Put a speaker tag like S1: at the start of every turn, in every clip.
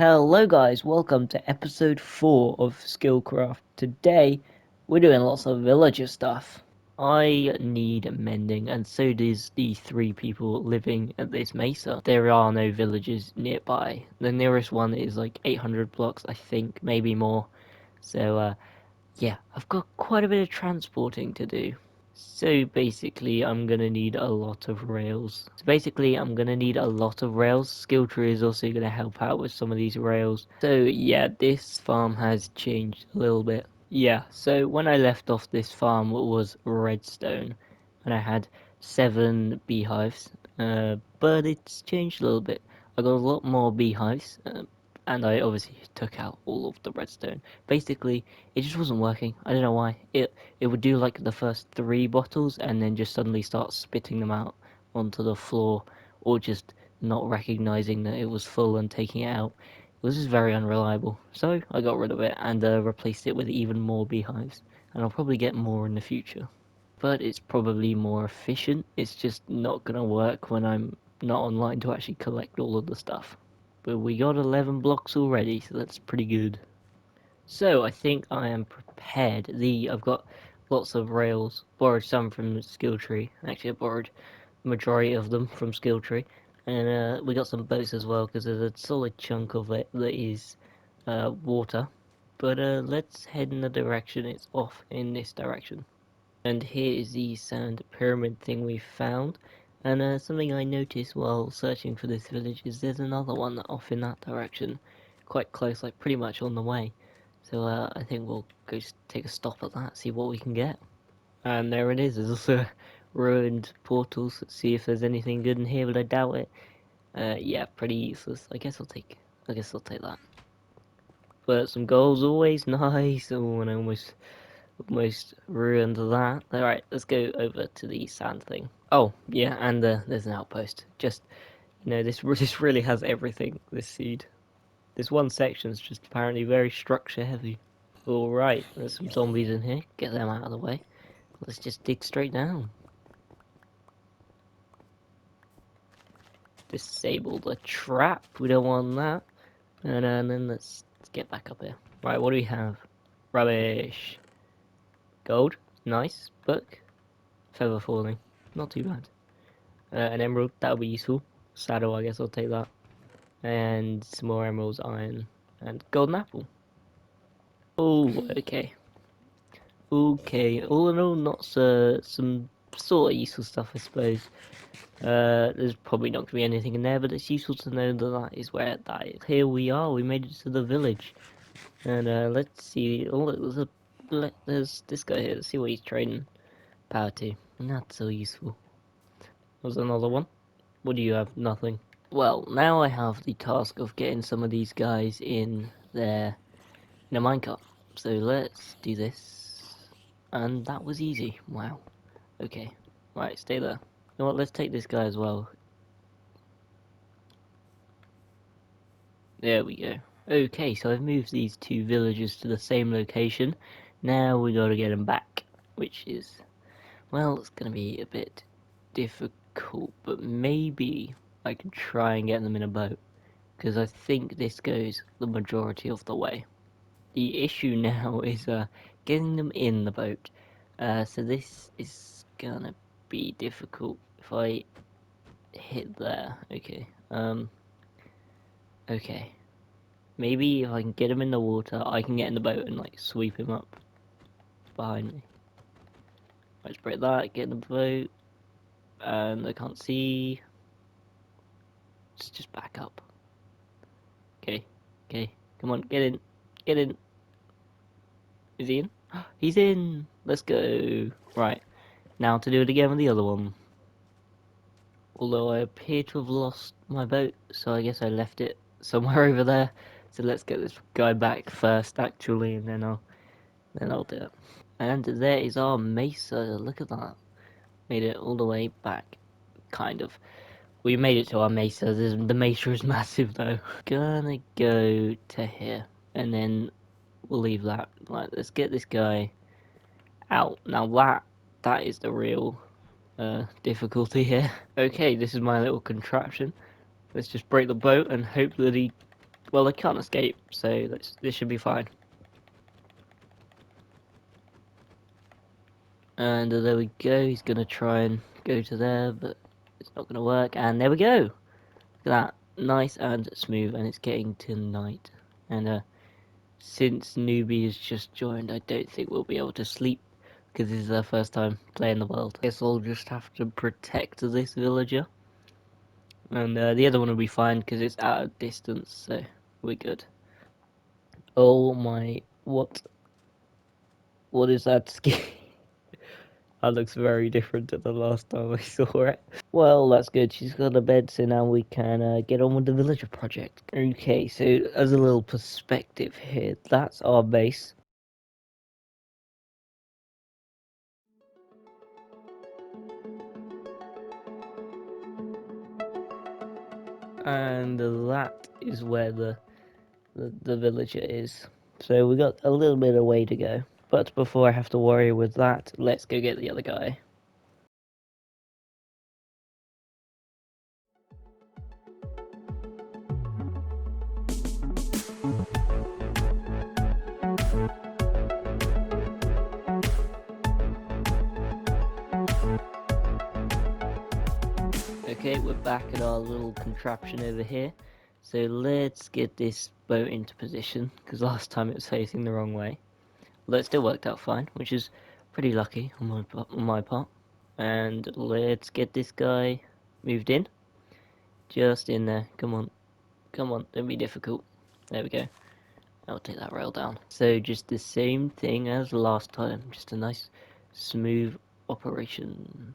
S1: Hello guys, welcome to episode 4 of Skillcraft. Today, we're doing lots of villager stuff. I need mending, and so does the 3 people living at this mesa. There are no villages nearby. The nearest one is like 800 blocks, I think, maybe more. So, yeah, I've got quite a bit of transporting to do. So basically, I'm gonna need a lot of rails. Skilltree is also gonna help out with some of these rails. So yeah, this farm has changed a little bit. Yeah, so when I left off, this farm was redstone, and I had 7 beehives. But it's changed a little bit. I got a lot more beehives, and I obviously took out all of the redstone. Basically, it just wasn't working. I don't know why. It would do like the first 3 bottles and then just suddenly start spitting them out onto the floor, or just not recognizing that it was full and taking it out. It was just very unreliable. So I got rid of it and replaced it with even more beehives. And I'll probably get more in the future. But it's probably more efficient. It's just not gonna work when I'm not online to actually collect all of the stuff. But we got 11 blocks already, so that's pretty good. So I think I am prepared. I've got lots of rails, borrowed some from Skilltree. Actually, I borrowed the majority of them from Skilltree, and we got some boats as well because there's a solid chunk of it that is water. But let's head in the direction it's off in this direction. And here is the sand pyramid thing we found. And something I noticed while searching for this village is there's another one off in that direction, quite close, like pretty much on the way. So I think we'll go take a stop at that, see what we can get. And there it is. There's also ruined portals. Let's see if there's anything good in here, but I doubt it. Yeah, pretty useless. I guess I'll take that. But some gold's always nice. Oh, and I almost ruined that. Alright, let's go over to the sand thing. Oh, yeah, and there's an outpost. Just, this really has everything, this seed. This one section is just apparently very structure heavy. Alright, there's some zombies in here. Get them out of the way. Let's just dig straight down. Disable the trap. We don't want that. And then let's get back up here. Right, what do we have? Rubbish. Gold. Nice. Book. Feather falling. Not too bad. An emerald. That would be useful. Saddle, I guess I'll take that. And some more emeralds, iron, and golden apple. Oh, okay. Okay, all in all, not some sort of useful stuff, I suppose. There's probably not going to be anything in there, but it's useful to know that that is where that is. Here we are, we made it to the village. And let's see, oh, there's this guy here, let's see what he's trading power to. Not so useful. There's another one. What do you have? Nothing. Well, now I have the task of getting some of these guys in a minecart. So let's do this. And that was easy. Wow. Okay. Right, stay there. You know what, let's take this guy as well. There we go. Okay, so I've moved these 2 villagers to the same location. Now we gotta get them back. Which is, well, it's gonna be a bit difficult. But maybe I can try and get them in a boat. Because I think this goes the majority of the way. The issue now is getting them in the boat. So this is gonna be difficult if I hit there. Okay. Okay. Maybe if I can get him in the water, I can get in the boat and like sweep him up behind me. Let's break that. Get in the boat, and I can't see. Let's just back up. Okay. Okay. Come on, get in. Get in. Is he in? He's in. Let's go. Right. Now to do it again with the other one. Although I appear to have lost my boat, so I guess I left it somewhere over there. So let's get this guy back first, actually, and then I'll do it. And there is our mesa. Look at that. Made it all the way back, kind of. We made it to our mesa. The mesa is massive, though. Gonna go to here, and then we'll leave that. Right, let's get this guy out. Now that is the real difficulty here. Okay, this is my little contraption. Let's just break the boat and hope that he Well, they can't escape, so this should be fine. And there we go, he's gonna try and go to there, but it's not gonna work, and there we go! Look at that, nice and smooth, and it's getting to night. And since Newbie has just joined, I don't think we'll be able to sleep, because this is our first time playing the world. I guess I'll just have to protect this villager. And the other one will be fine, because it's out of distance, so we're good. Oh my, what is that skin? That looks very different to the last time I saw it. Well, that's good. She's got a bed, so now we can get on with the villager project. Okay, so as a little perspective here, that's our base. And that is where the villager is. So we got a little bit of way to go. But before I have to worry with that, let's go get the other guy. Okay, we're back at our little contraption over here. So let's get this boat into position, because last time it was facing the wrong way. Although it still worked out fine, which is pretty lucky on my part. And let's get this guy moved in. Just in there. Come on. Come on, don't be difficult. There we go. I'll take that rail down. So just the same thing as last time. Just a nice, smooth operation.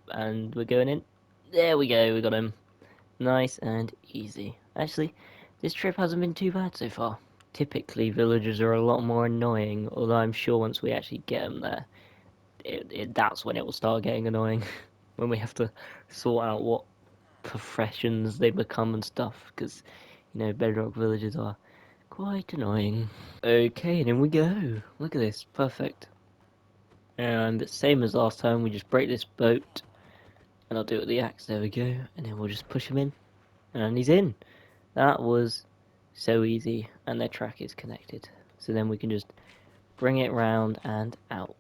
S1: And we're going in. There we go, we got him. Nice and easy. Actually, this trip hasn't been too bad so far. Typically, villagers are a lot more annoying, although I'm sure once we actually get them there, that's when it will start getting annoying. When we have to sort out what professions they become and stuff, because, bedrock villagers are quite annoying. Okay, and in we go. Look at this, perfect. And same as last time, we just break this boat, and I'll do it with the axe, there we go, and then we'll just push him in, and he's in. That was so easy, and their track is connected. So then we can just bring it round and out.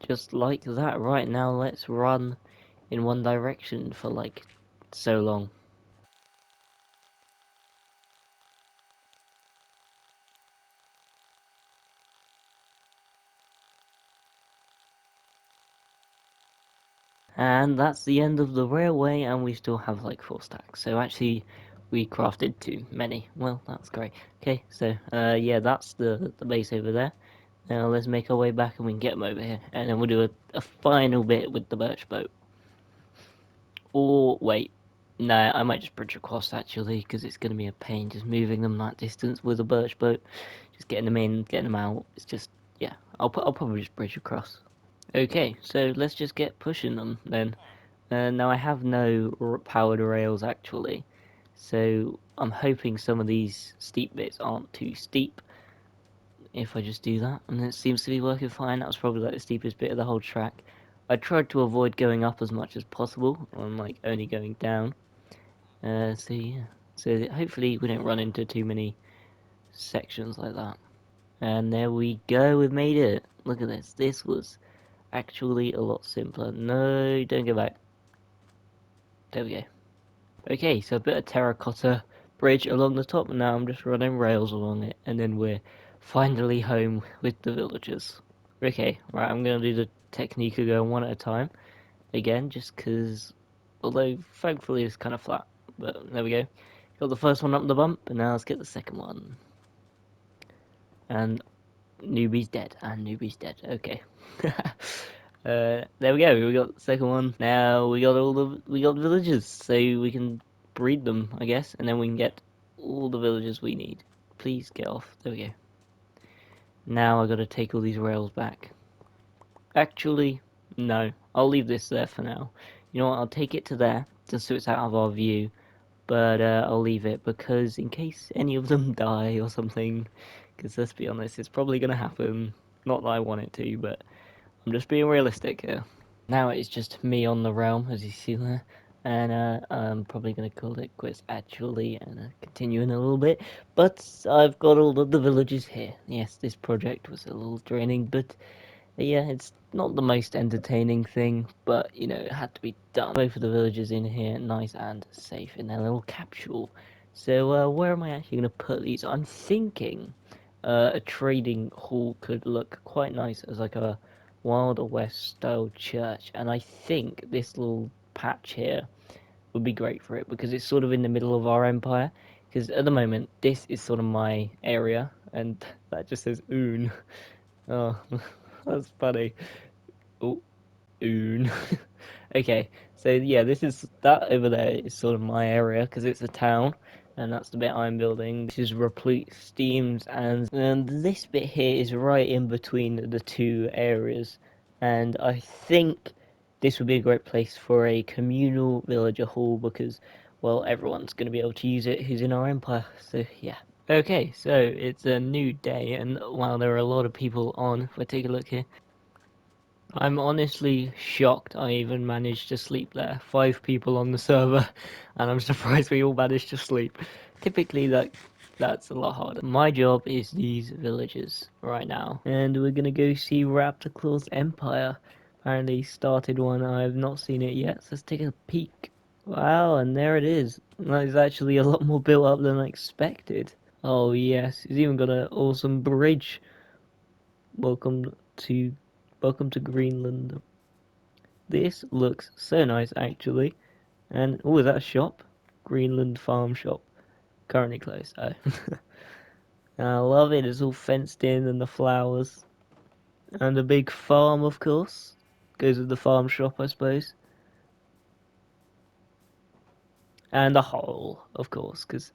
S1: Just like that. Right now, let's run in one direction for like so long. And that's the end of the railway, and we still have like 4 stacks. So actually, we crafted too many. Well, that's great. Okay, so yeah, that's the base over there. Now let's make our way back, and we can get them over here, and then we'll do a final bit with the birch boat. Or wait, no, I might just bridge across actually, because it's going to be a pain just moving them that distance with a birch boat. Just getting them in, getting them out. It's just, yeah, I'll probably just bridge across. Okay, so let's just get pushing them then. Now I have no powered rails actually, so I'm hoping some of these steep bits aren't too steep. If I just do that, and it seems to be working fine. That was probably like the steepest bit of the whole track. I tried to avoid going up as much as possible, I'm like only going down. So yeah, so hopefully we don't run into too many sections like that. And there we go, we've made it. Look at this. This was actually a lot simpler. No, don't go back. There we go. Okay, so a bit of terracotta bridge along the top, and now I'm just running rails along it, and then we're finally home with the villagers. Okay, right, I'm gonna do the technique of going one at a time, again, just because, although thankfully it's kind of flat, but there we go. Got the first one up the bump, and now let's get the second one. And newbie's dead, and newbie's dead, okay. There we go, we got the second one. Now we got villagers, so we can breed them, I guess, and then we can get all the villagers we need. Please get off, there we go. Now I gotta take all these rails back. Actually, no, I'll leave this there for now. You know what, I'll take it to there, just so it's out of our view, but I'll leave it, because in case any of them die or something, because let's be honest, it's probably gonna happen. Not that I want it to, but I'm just being realistic here. Now it's just me on the realm, as you see there, and I'm probably going to call it quits actually, and continue in a little bit. But I've got all of the villages here. Yes, this project was a little draining, but yeah, it's not the most entertaining thing, but you know, it had to be done. Both of the villagers in here, nice and safe in their little capsule. So, where am I actually going to put these? I'm thinking a trading hall could look quite nice as like a Wild West style church, and I think this little patch here would be great for it because it's sort of in the middle of our empire. Because at the moment, this is sort of my area, and that just says Oon. Oh, that's funny. Oh, Oon. Okay, so yeah, this is that over there is sort of my area because it's a town, and that's the bit I'm building. This is replete steams, and this bit here is right in between the two areas, and I think this would be a great place for a communal villager hall because, well, everyone's going to be able to use it who's in our empire. So yeah. Okay, so it's a new day, and while there are a lot of people on, if I take a look here, I'm honestly shocked I even managed to sleep there. 5 people on the server, and I'm surprised we all managed to sleep. Typically, that's a lot harder. My job is these villages right now, and we're gonna go see Raptorclaw's Empire. Apparently, he started one. I have not seen it yet, so let's take a peek. Wow, and there it is. That is actually a lot more built up than I expected. Oh yes, he's even got an awesome bridge. Welcome to welcome to Greenland. This looks so nice actually. And oh, is that a shop? Greenland Farm Shop. Currently closed. Oh. I love it. It's all fenced in and the flowers. And a big farm, of course. Goes with the farm shop, I suppose. And a hole, of course, because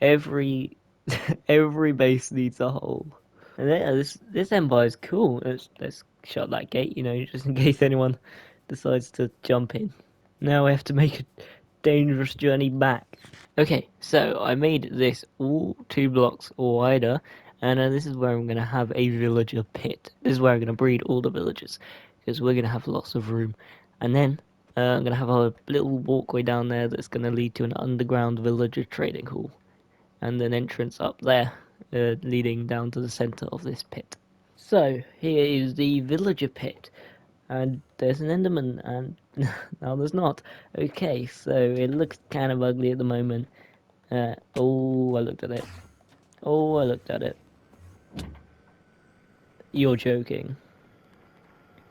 S1: every every base needs a hole. And yeah, this empire is cool. Let's shut that gate, you know, just in case anyone decides to jump in. Now we have to make a dangerous journey back. Okay, so I made this all 2 blocks wider, and this is where I'm going to have a villager pit. This is where I'm going to breed all the villagers, because we're going to have lots of room. And then I'm going to have a little walkway down there that's going to lead to an underground villager trading hall, and an entrance up there, leading down to the center of this pit. So here is the villager pit, and there's an Enderman, and no, there's not. Okay, so it looks kind of ugly at the moment. Oh, I looked at it. Oh, I looked at it. You're joking.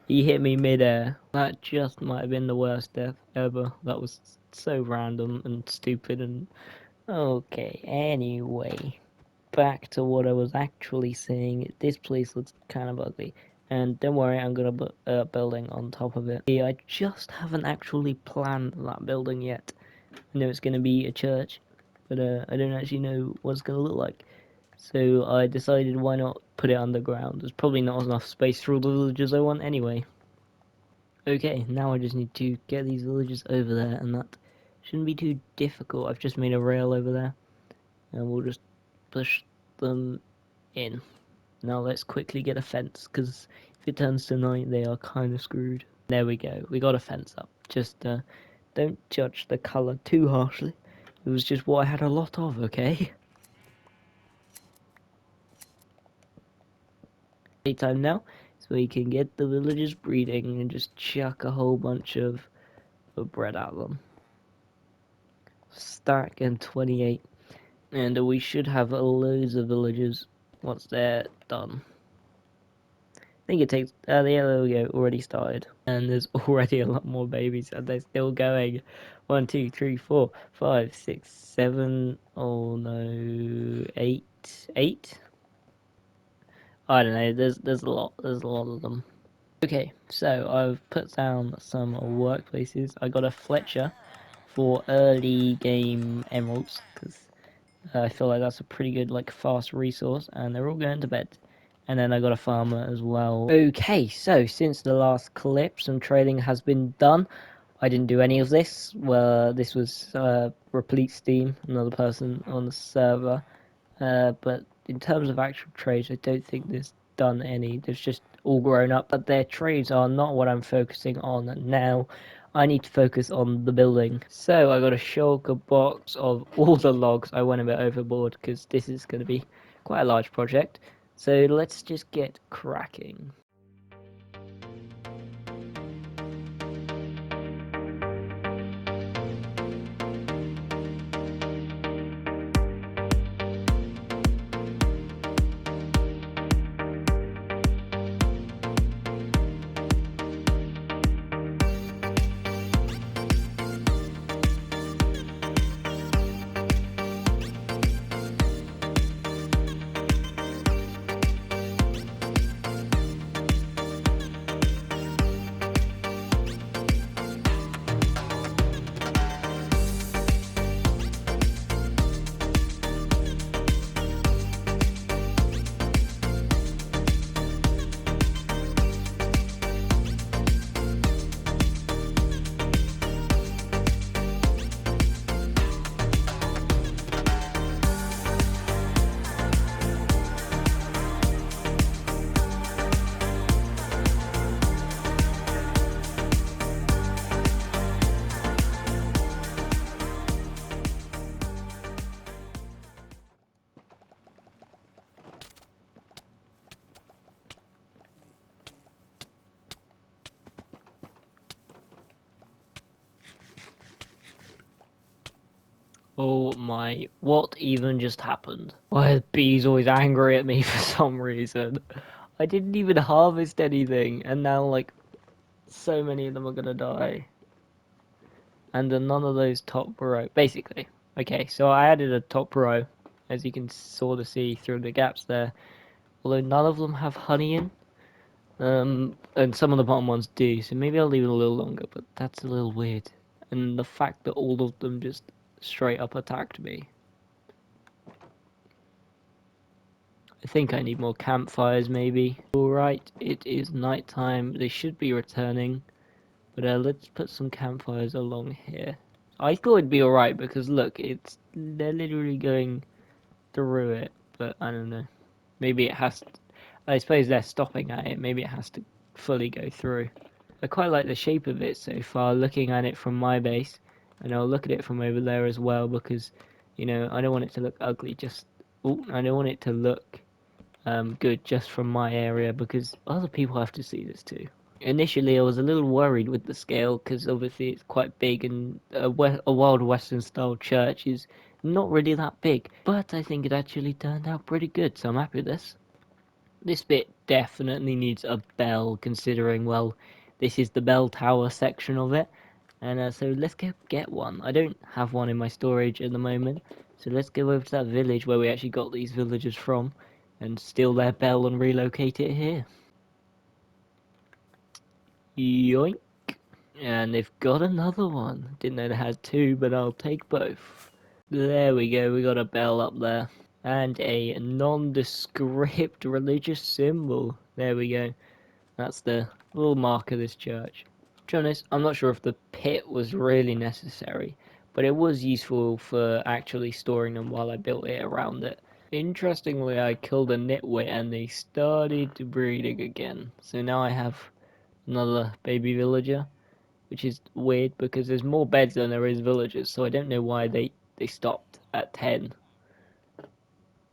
S1: He hit me mid-air. That just might have been the worst death ever. That was so random and stupid and... Okay, anyway. Back to what I was actually saying. This place looks kind of ugly. And don't worry, I'm gonna put a building on top of it. I just haven't actually planned that building yet. I know it's gonna be a church, but I don't actually know what it's gonna look like. So I decided why not put it underground. There's probably not enough space for all the villagers I want anyway. Okay, now I just need to get these villagers over there, and that shouldn't be too difficult. I've just made a rail over there, and we'll just push them in. Now let's quickly get a fence, because if it turns to night, they are kind of screwed. There we go, we got a fence up. Just don't judge the colour too harshly. It was just what I had a lot of, okay? Daytime now, so we can get the villagers breeding and just chuck a whole bunch of bread at them. Stack and 28, and we should have loads of villagers once they're done. I think it takes, yeah, there we go, already started. And there's already a lot more babies, and they're still going. 1, 2, 3, 4, 5, 6, 7, oh no, 8? I don't know, there's a lot of them. Okay, so I've put down some workplaces. I got a Fletcher for early game emeralds, because I feel like that's a pretty good, like, fast resource, and they're all going to bed. And then I got a farmer as well. Okay, so since the last clip, some trading has been done. I didn't do any of this. Well, this was Replete Steam, another person on the server. But in terms of actual trades, I don't think there's done any. There's just all grown up, but their trades are not what I'm focusing on now. I need to focus on the building. So I got a shulker box of all the logs. I went a bit overboard because this is going to be quite a large project. So let's just get cracking. Oh my, what even just happened? Why are bees always angry at me for some reason? I didn't even harvest anything, and now, like, so many of them are gonna die. And then none of those top row, basically. Okay, so I added a top row, as you can sort of see through the gaps there. Although none of them have honey in. And some of the bottom ones do, so maybe I'll leave it a little longer, but that's a little weird. And the fact that all of them just straight up attacked me. I think I need more campfires, maybe. Alright, it is night time. They should be returning. But let's put some campfires along here. I thought it'd be alright because look, they're literally going through it, but I don't know. Maybe it has to, I suppose they're stopping at it, maybe it has to fully go through. I quite like the shape of it so far, looking at it from my base, and I'll look at it from over there as well because, you know, I don't want it to look ugly, I don't want it to look good just from my area because other people have to see this too. Initially, I was a little worried with the scale because obviously it's quite big, and a Wild Western style church is not really that big. But I think it actually turned out pretty good, so I'm happy with this. This bit definitely needs a bell, considering, well, this is the bell tower section of it. And so let's go get one. I don't have one in my storage at the moment, so let's go over to that village where we actually got these villagers from and steal their bell and relocate it here. Yoink. And they've got another one. Didn't know they had two, but I'll take both. There we go, we got a bell up there. And a nondescript religious symbol. There we go. That's the little mark of this church. To be honest, I'm not sure if the pit was really necessary, but it was useful for actually storing them while I built it around it. Interestingly, I killed a nitwit and they started breeding again. So now I have another baby villager, which is weird because there's more beds than there is villagers, so I don't know why they stopped at 10.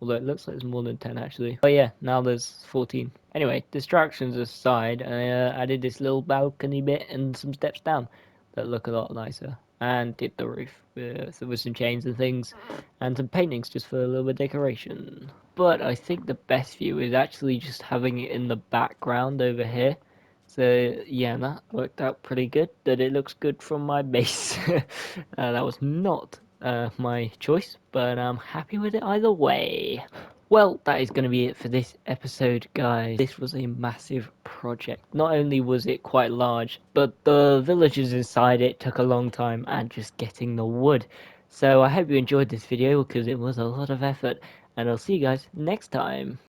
S1: Although it looks like there's more than 10 actually. Oh yeah, now there's 14. Anyway, distractions aside, I added this little balcony bit and some steps down that look a lot nicer. And did the roof with some chains and things, and some paintings just for a little bit of decoration. But I think the best view is actually just having it in the background over here. So yeah, that worked out pretty good. That it looks good from my base. That was not my choice, but I'm happy with it either way. Well, that is going to be it for this episode, guys. This was a massive project. Not only was it quite large, but the villagers inside it took a long time, and just getting the wood. So I hope you enjoyed this video because it was a lot of effort, and I'll see you guys next time.